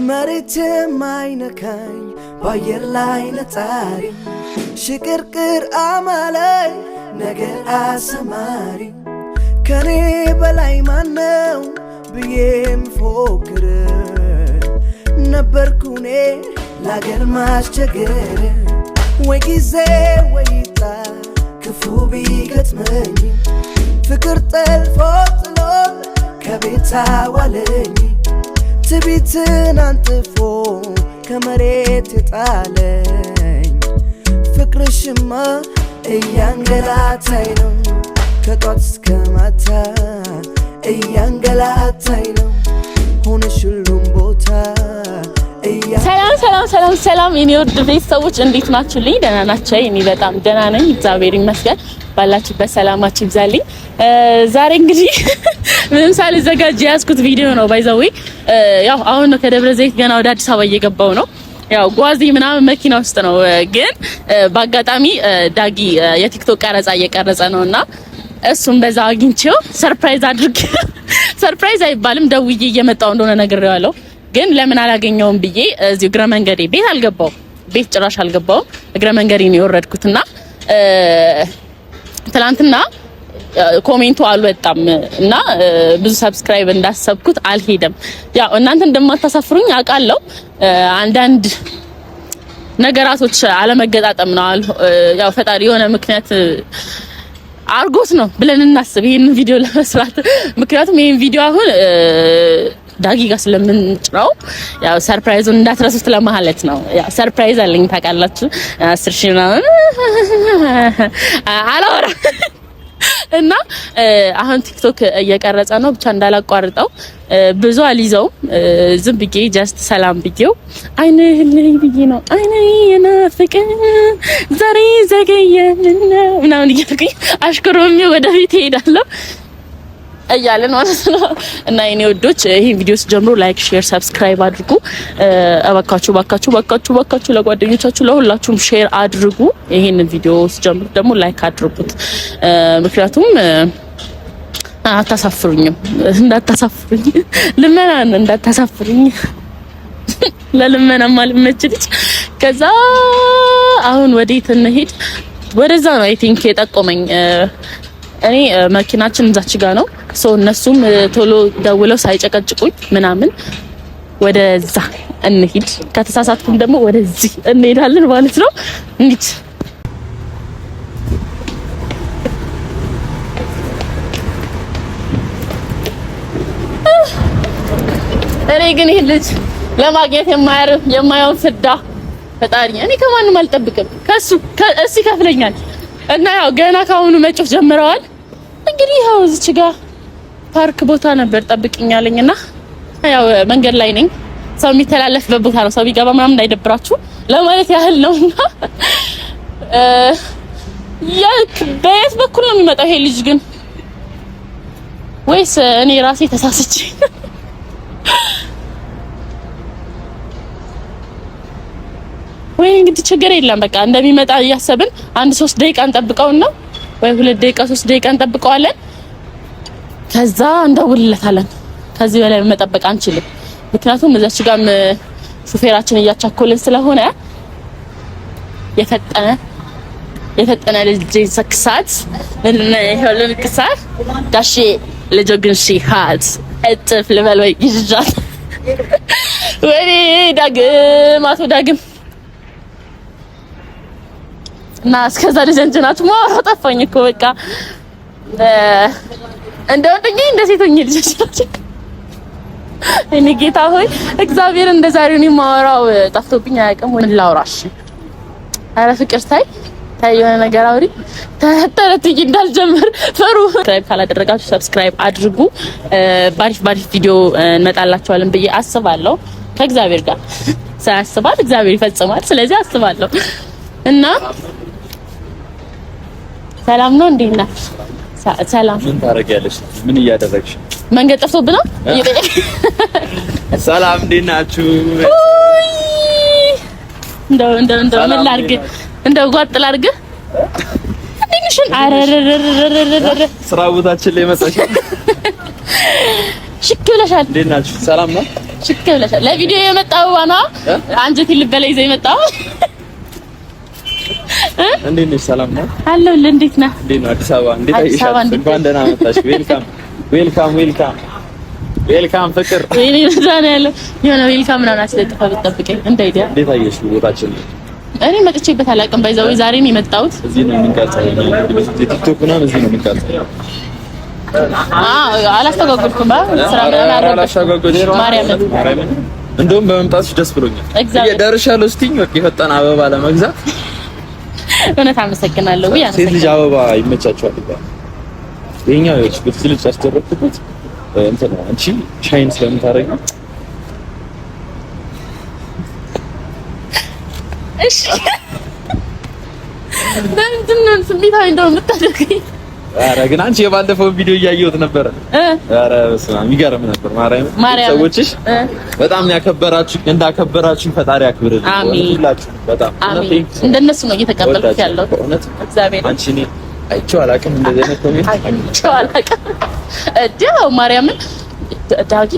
መሬትም አይነካኝ በአየር ላይ ነጣሪ ሽቅርቅር አማላይ ነገር አሰማሪ ከኔ በላይ ማነው ብዬም ፎክር ነበርኩኔ ለአገር ማስቸገር ወይ ጊዜ ወይጣ ክፉ ቢገጥመኝ ፍቅር ጠልፎ ጥሎ ከቤት አዋለኝ ትቢትን አንጥፎ ከመሬት የጣለኝ ፍቅርሽማ እያንገላታኝ ነው ከጧት እስከ ማታ እያንገላታኝ ነው ሆነሽ ሁሉም ቦታ ሰላም የኔ ውድ ቤተሰቦች እንዴት ናችሁልኝ? ደህና ናችሁ? እኔ በጣም ደህና ነኝ፣ እግዚአብሔር ይመስገን። ባላችሁበት ሰላማችሁ ይብዛልኝ። ዛሬ እንግዲህ ምንም ሳልዘጋጅ ያዝኩት ቪዲዮ ነው። ባይዘዌ ያው አሁን ነው ከደብረ ዘይት ገና ወደ አዲስ አበባ እየገባው ነው። ያው ጓዚ ምናምን መኪና ውስጥ ነው። ግን በአጋጣሚ ዳጊ የቲክቶክ ቀረጻ እየቀረጸ ነውና እሱም በዛ አግኝቼው ሰርፕራይዝ አድርጌ ሰርፕራይዝ አይባልም ደውዬ እየመጣው እንደሆነ ነግሬዋለሁ። ግን ለምን አላገኘውም ብዬ እዚህ እግረ መንገዴ ቤት ጭራሽ አልገባውም። እግረ መንገዴ ነው የወረድኩትና ትላንትና ኮሜንቱ አልወጣም እና ብዙ ሰብስክራይብ እንዳሰብኩት አልሄደም። ያው እናንተ እንደማታሳፍሩኝ አውቃለሁ። አንዳንድ ነገራቶች አለመገጣጠም ነው። ያው ፈጣሪ የሆነ ምክንያት አርጎት ነው ብለን እናስብ ይሄን ቪዲዮ ለመስራት። ምክንያቱም ይሄን ቪዲዮ አሁን ዳጊ ጋር ስለምንጭራው ያው ሰርፕራይዙን እንዳትረሱት ለማለት ነው። ያው ሰርፕራይዝ አለኝ ታውቃላችሁ። 10 ሺህ ምናምን አላወራ እና አሁን ቲክቶክ እየቀረጸ ነው። ብቻ እንዳላቋርጠው ብዙ አልይዘውም። ዝም ብዬ ጀስት ሰላም ብዬው አይነህልኝ ብዬ ነው የናፍቅ ዛሬ ዘገየና ምናምን እያልኩኝ አሽከሮም ወደፊት እሄዳለሁ እያለን ማለት ነው። እና የኔ ወዶች ይሄን ቪዲዮ ጀምሮ ላይክ፣ ሼር፣ ሰብስክራይብ አድርጉ። እባካችሁ ለጓደኞቻችሁ ለሁላችሁም ሼር አድርጉ። ይሄንን ቪዲዮ ጀምሮ ደግሞ ላይክ አድርጉት። ምክንያቱም አታሳፍሩኝም፣ እንዳታሳፍሩኝ ልመናን እንዳታሳፍሩኝ ለልመና ማልመች ልጅ። ከዛ አሁን ወዴት እንሄድ? ወደዛ ነው አይ ቲንክ የጠቆመኝ። እኔ መኪናችን እዛች ጋር ነው። እነሱም ቶሎ ደውለው ሳይጨቀጭቁኝ ምናምን ወደዛ እንሂድ። ከተሳሳትኩም ደግሞ ወደዚህ እንሄዳለን ማለት ነው። እንዴት እኔ ግን ይሄ ልጅ ለማግኘት የማየውን ፍዳ ፈጣሪ እኔ ከማንም አልጠብቅም። እሱ ይከፍለኛል። እና ያው ገና ካሁኑ መጮህ ጀምረዋል። እንግዲህ ያው እዚች ጋር ፓርክ ቦታ ነበር ጠብቅኛለኝና ያው መንገድ ላይ ነኝ። ሰው የሚተላለፍበት ቦታ ነው። ሰው ቢገባ ምናምን እንዳይደብራችሁ ለማለት ያህል ነውና በየት በኩል ነው የሚመጣው ይሄ ልጅ ግን? ወይስ እኔ ራሴ ተሳስቼ? ወይ እንግዲህ ችግር የለም። በቃ እንደሚመጣ እያሰብን 1-3 ደቂቃ እንጠብቀውና ወይ 2 ደቂቃ 3 ደቂቃ እንጠብቀዋለን። ከዛ እንደውልለታለን። ከዚህ በላይ መጠበቅ አንችልም። ምክንያቱም እዛች ጋርም ሹፌራችን እያቻኮልን ስለሆነ የፈጠነ ልጅ ሰክሳት ለምን ክሳት ዳሽ ለጆግን ሺሃት እጥፍ ልበል ወይ ይጃል ወይ ዳግም እና እስከዛ ልጅንጀናችሁ ማውራው ጠፋኝ እኮ በቃ እንደወደኝ እንደሴቶኝ ልጅ እኔ ጌታ ሆይ እግዚአብሔር እንደዛሬው ነው ማውራው ጠፍቶብኝ አያውቅም። ወይ ላውራሽ አረ ፍቅር ታይ የሆነ ነገር አውሪ ተረተረትኝ እንዳልጀምር ፈሩ። ሰብስክራይብ ካላደረጋችሁ ሰብስክራይብ አድርጉ። ባሪፍ ቪዲዮ እንመጣላችኋለን ብዬ አስባለሁ። ከእግዚአብሔር ጋር ሳያስባል እግዚአብሔር ይፈጽማል። ስለዚህ አስባለሁ እና ሰላም ነው። እንዴት ነህ? ሰላም። ምን ታረጋለሽ? ምን እያደረግሽ? መንገድ ጠፍቶብና ሰላም እንዴት ናችሁ? እንደው ምን ላድርግ? እንደው ጓጥ ላድርግ? እንዴሽን አረረረረረረ ስራ ቦታችን ላይ መጣሽ? ሽክ ብለሻል። እንዴት ናችሁ? ሰላም ነው? ሽክ ብለሻል። ለቪዲዮ የመጣው ዋና አንጀቴን ልበላ ይዘህ የመጣው እንዴት ነሽ? ሰላም ነው አለሁልህ። እንዴት ነህ? እንዴት ነው አዲስ አበባ? እንዴት አይሻል? እንኳን ደህና መጣሽ። ዌልካም ፍቅር። ወይኔ ዛሬ ያለው የሆነ ዌልካም ምናምን አስለጥፋ ብትጠብቀኝ እንዳይዲያ። እንዴት አየሽ ቦታችን? እኔ መጥቼበት አላውቅም። ባይዛው ዛሬ ነው የመጣሁት። እዚህ ነው የምንቀርጸው። ቲክቶክ ምናምን እዚህ ነው የምንቀርጸው። አላስተጓጎልኩም። ስራ ምናምን አላስተጓጎልኩም። ማርያም እንደውም በመምጣትሽ ደስ ብሎኛል። እየደረሻለሁ ስትይኝ ወርቅ የፈጠነ አበባ ለመግዛት እውነት አመሰግናለሁ። ሴት ልጅ አበባ ይመቻቸዋል ይባላል። የኛው ልጅ በፍልጭ ያስደረኩት እንትን ነው። አንቺ ሻይን ስለምታረጊ እሺ ለምንድን ነው ስሜታዊ እንደው የምታደርገኝ? ኧረ ግን አንቺ የባለፈው ቪዲዮ እያየሁት ነበር። ኧረ በስመ አብ የሚገርም ነበር። ማርያም ሰዎችሽ በጣም ያከበራችሁ እንዳከበራችሁ ፈጣሪ ያክብርልኝ። አሜን። ሁላችሁ በጣም አሜን። እንደነሱ ነው እየተቀበልኩት ያለው። እውነት እግዚአብሔር አንቺ እኔ አይቼው አላውቅም እንደዚህ አይነት ኮሜንት አይቼው አላውቅም። እዲያው ማርያምን ዳጊ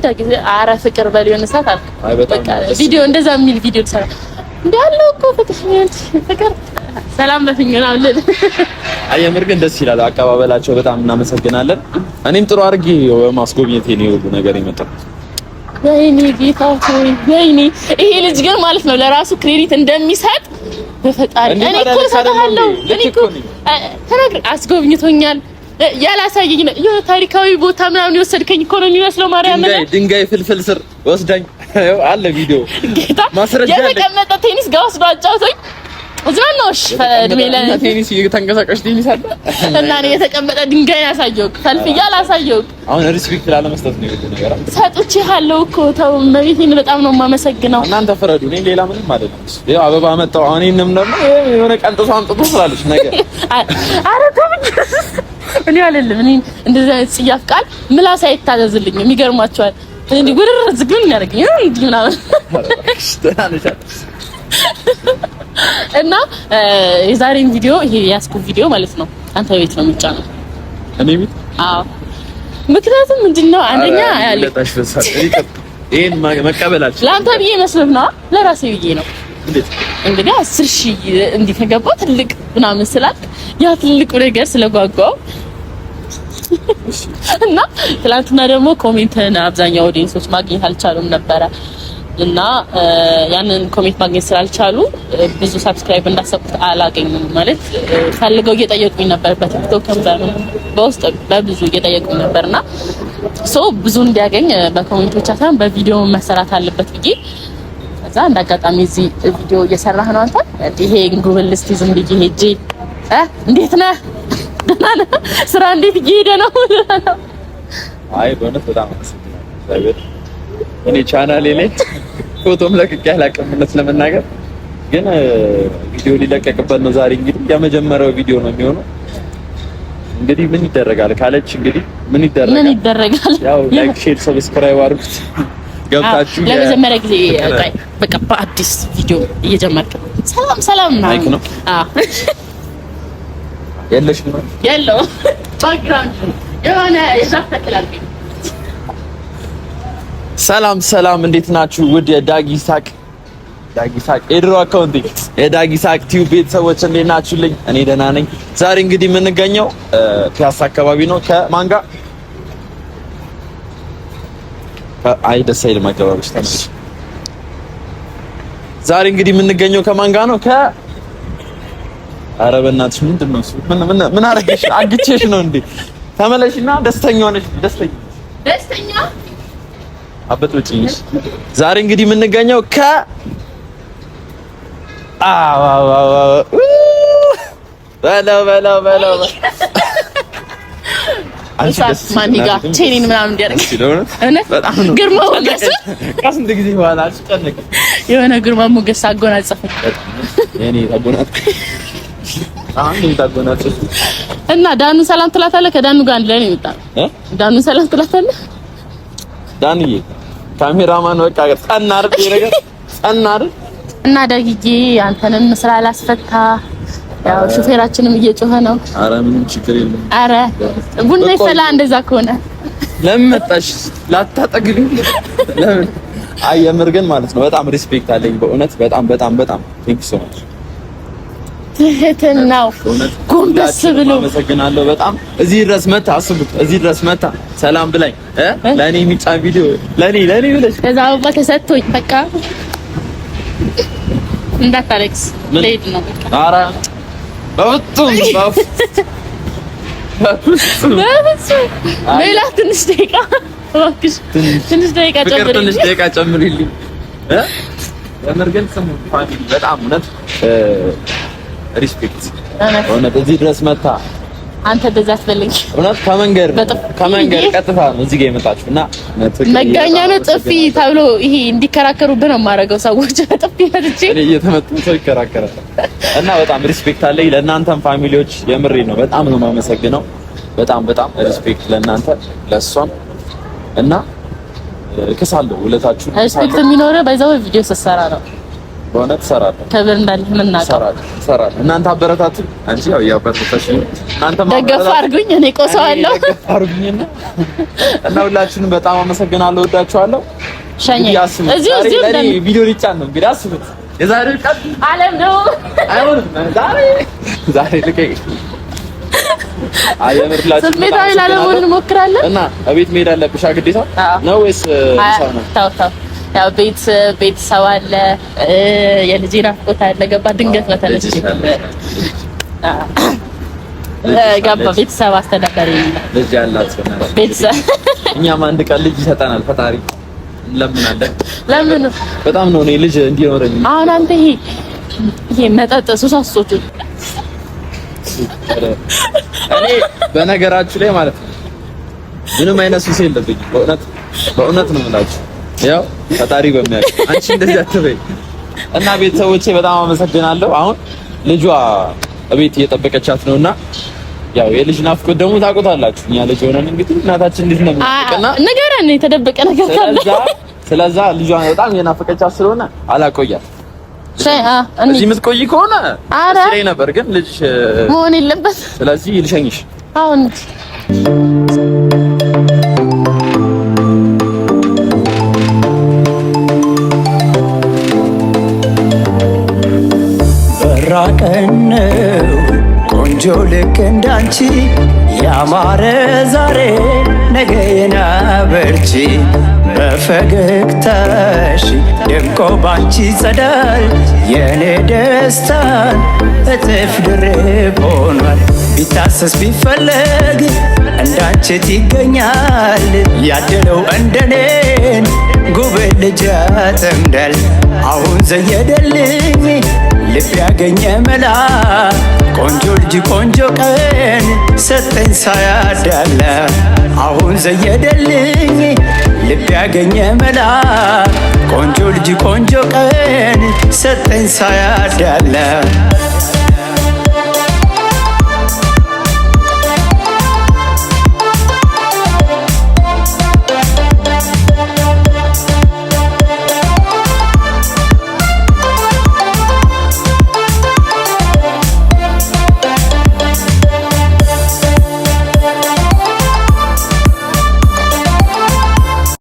ኧረ ፍቅር በል የሆነ ሰዓት አልክ። በቃ ቪዲዮ እንደዛ የሚል ቪዲዮ ተሰራ እንዴ አለው እኮ ፍቅር ሰላም በፍኝና አለ። አየምር ግን ደስ ይላል አቀባበላቸው። በጣም እናመሰግናለን። እኔም ጥሩ አድርጌ በማስጎብኘቴ ነው ሁሉ ነገር የመጣው። ወይኔ ጌታ ሆይ ወይኔ። ይሄ ልጅ ግን ማለት ነው ለራሱ ክሬዲት እንደሚሰጥ በፈጣሪ እኔ እኮ ሰጣለሁ። እኔ እኮ ተናግር አስጎብኝቶኛል። ያላሳየኝ ነው ታሪካዊ ቦታ ምናምን የወሰድከኝ እኮ ነው የሚመስለው። ማርያም ድንጋይ ፍልፍል ስር ወስዳኝ አለ ቪዲዮ ጌታ ማስረጃ የተቀመጠ ቴኒስ ጋር ወስዶ አጫውቶኝ ዝናናሽ እድሜ ላይ ቴኒስ እየተንቀሳቀሽ ቴኒስ አለ እና እኔ የተቀመጠ ድንጋይ ያሳየውክ ፈልፍያ አላሳየውክ። አሁን ሪስፔክት ላለመስጠት ነው ይሄ ነገር። ሰጥቼሃለሁ እኮ ተው። መቤቴን በጣም ነው የማመሰግነው። እናንተ ፍረዱ። እኔ ሌላ ምንም አይደለም። ይሄ አበባ መጣው። አሁን እኔንም ደግሞ የሆነ ቀንጥሶ አምጥቶ ስላለች ነገር አረ ተው እኔ አይደለም እኔ እንደዛ ጽያፍ ቃል ምላስ አይታዘዝልኝም። የሚገርማቸዋል እንዴ ጉርር ዝግን ያደርገኝ እንዴ ምናምን እና የዛሬን ቪዲዮ ይሄ ያስኩ ቪዲዮ ማለት ነው አንተ ቤት ነው የሚጫነው። እኔ ቤት? አዎ። ምክንያቱም ምንድነው አንደኛ ያለ ይሄን መቀበላችሁ ለአንተ ብዬ መስሎህ ነው? ለራሴ ብዬ ነው። እንግዲህ 10,000 እንዲህ ከገባ ትልቅ ምናምን ስላልክ ያ ትልቁ ነገር ስለጓጓው እና ትላንትና ደግሞ ኮሜንትን አብዛኛው ኦዲየንሶች ማግኘት አልቻሉም ነበረ እና ያንን ኮሜንት ማግኘት ስላልቻሉ ብዙ ሰብስክራይብ እንዳሰብኩት አላገኙም። ማለት ፈልገው እየጠየቁኝ ነበር በቲክቶክ በውስጥ በብዙ እየጠየቁኝ ነበርና ብዙ እንዲያገኝ በኮሜንት ብቻ ሳይሆን በቪዲዮ መሰራት አለበት ብዬ ከዛ እንዳጋጣሚ እዚህ ቪዲዮ እየሰራህ ነው አንተ ይሄ ጉብል እስቲ ዝም ብዬ ሄጄ እንዴት ነህ ደህና ነህ ስራ እንዴት እየሄደ ነው? አይ በእውነት በጣም አመሰግናለሁ። እኔ ቻናሌ ላይ ፎቶም ለቅቄ አላውቅም ለመናገር ግን ቪዲዮ ሊለቀቅበት ነው ዛሬ። እንግዲህ የመጀመሪያው ቪዲዮ ነው የሚሆነው። እንግዲህ ምን ይደረጋል ካለች እንግዲህ ምን ይደረጋል ያው ላይክ ሼር ሰብስክራይብ አድርጉት ገብታችሁ ለመጀመሪያ ጊዜ በቃ በአዲስ ቪዲዮ እየጀመርክ ሰላም ነው። አዎ የለሽም ነው ያለው ባክግራውንድ የሆነ ይዛፈክላል። ሰላም እንዴት ናችሁ? ውድ የዳጊ ሳቅ የድሮ አካውንት የዳጊ ሳቅ ቲዩብ ቤተሰቦች እንዴት ናችሁልኝ? እኔ ደህና ነኝ። ዛሬ እንግዲህ የምንገኘው ፒያሳ አካባቢ ነው። ከማን ጋር አይ ደስ አይልም አካባቢሽ ተመልሽ። ዛሬ እንግዲህ የምንገኘው ከማን ጋር ነው? ኧረ በእናትሽ ምንድን ነው እሱ? ምን አደረገሽ? አግቼሽ ነው እንዴ? ተመለሽና ደስተኛ ሆነሽ ደስተኛ አበጥብጭኝሽ። ዛሬ እንግዲህ የምንገኘው በለው አንቺ ደስ ማኒጋ ቼኒን ምናምን እንዲያደርግ እውነት በጣም ነው ግርማ ሞገስ ከስንት ጊዜ በኋላ አስጨነቀ። የሆነ ግርማ ሞገስ አጎናጸፈኝ የኔ ታጎናጸፈ እና ዳኑ ሰላም ትላታለህ። ከዳኑ ጋር አንድ ላይ ነው የመጣው። ዳኑ ሰላም ትላታለህ። ዳንዬ ካሜራማን በቃ ጸና አይደል ነገር ጸና አይደል እና ዳጊዬ አንተንም ስራ ላስፈታ ያው ሹፌራችንም እየጮኸ ነው። አረ ምንም ችግር የለም። አረ ቡና ይፈላ እንደዛ ከሆነ ለምን መጣሽ? ላታጠግቢ ለምን አይ የምር ግን ማለት ነው በጣም ሪስፔክት አለኝ በእውነት በጣም ቴንክ ዩ ሶ ማች። ትህትናው ጎንበስ ብሎ አመሰግናለሁ በጣም እዚህ ድረስ መታ አስቡት፣ እዚህ ድረስ መታ ሰላም ብላኝ ለኔ የሚጫን ቪዲዮ ለኔ ብለሽ ከዛ አበባ ተሰጥቶኝ በቃ እንዳታለቅስ ልሄድ ነው በቃ። ኧረ በፍጹም ሌላ ትንሽ ደቂቃ እባክሽ ትንሽ ደቂቃ ጨምሪልኝ የምር ግን ስሙ ፋሚሊ በጣም እውነት ሪስፔክት እውነት እዚህ ድረስ መታ አንተ እንደዛ አትፈልኝ እውነት ከመንገድ ቀጥታ ነው እዚህ ጋር የመጣችው እና መጋኛ ነው ጥፊ ተብሎ ይሄ እንዲከራከሩብህ ነው የማደርገው። ሰዎች ጥፊ መጥቼ እኔ እየተመጡ ሰው ይከራከራል እና በጣም ሪስፔክት አለኝ ለእናንተም ፋሚሊዎች የምሬ ነው በጣም ነው የማመሰግነው። በጣም ሪስፔክት ለእናንተ ለሷም እና ከሳለው ውለታችሁ ሪስፔክት የሚኖረው በዛው ቪዲዮ ስትሰራ ነው። በእውነት እሰራለሁ ክብር እንዳለህ የምናውቀው እሰራለሁ። እናንተ አበረታቱ አንቺ ያው ያበረታታሽ እናንተ ደገፍ አድርጉኝ እኔ ቆሰዋለሁ ደገፍ አድርጉኝና እና ሁላችሁንም በጣም አመሰግናለሁ። ወዳችኋለሁ። ሸኘ እዚሁ ለኔ ቪዲዮ ሊጫን ነው እንግዲህ አስቡት። የዛሬው ቀን ዓለም ነው አይሆንም ዛሬ ልቀይ አየምርላችሁ ስሜታዊ ላለመሆን እንሞክራለን እና እቤት መሄድ አለብሽ ግዴታ ነው ወይስ ሰው ነው? ታው ያው ቤተሰብ አለ የልጄ ናፍቆት አለ ገባ ድንገት በተነሽ ገባ ቤተሰብ አስተዳዳሪ ልጅ ያላት ቤተሰብ እኛም አንድ ቀን ልጅ ይሰጠናል ፈጣሪ እንለምናለን። ለምን በጣም ነው እኔ ልጅ እንዲኖረኝ አሁን አንተ ይሄ መጠጥ ሱሳሶቹ እኔ በነገራችሁ ላይ ማለት ነው ምንም አይነት ሱስ የለብኝም በእውነት ነው የምላችሁ። ያው ፈጣሪ በሚያውቅ አንቺ እንደዚህ አትበይ እና ቤተሰቦቼ በጣም አመሰግናለሁ። አሁን ልጇ እቤት እየጠበቀቻት ነውና ያው የልጅ ናፍቆት ደግሞ ታውቁታላችሁ። እኛ ልጅ ሆነን እንግዲህ እናታችን እንዴት ነው የምትጠቀና ነገረን የተደበቀ ነገር ካለ ስለዛ ልጇ በጣም የናፈቀቻት ስለሆነ አላቆያት እዚህ የምትቆይ ከሆነ ስለይ ነበር ግን ልጅ መሆን የለበት። ስለዚህ ልሸኝሽ አሁን በራቀነው ቆንጆ ልክ እንዳንቺ ያማረ ዛሬ ነገ የናበርቺ በፈገግታሽ ደምቆ ባንቺ ጸዳል የኔ ደስታን እጥፍ ድርብ ሆኗል። ቢታሰስ ቢፈለግ እንዳንቺት ይገኛል ያደለው እንደኔን ጉብል ልጅ ያጠምዳል። አሁን ዘየደልኝ ልብ ያገኘ መላ ቆንጆ ልጅ ቆንጆ ቀን ሰጠኝ ሳያዳላ። አሁን ዘየደልኝ ልብ ያገኘ መላ ቆንጆ ልጅ ቆንጆ ቀን ሰጠኝ ሳያዳላ።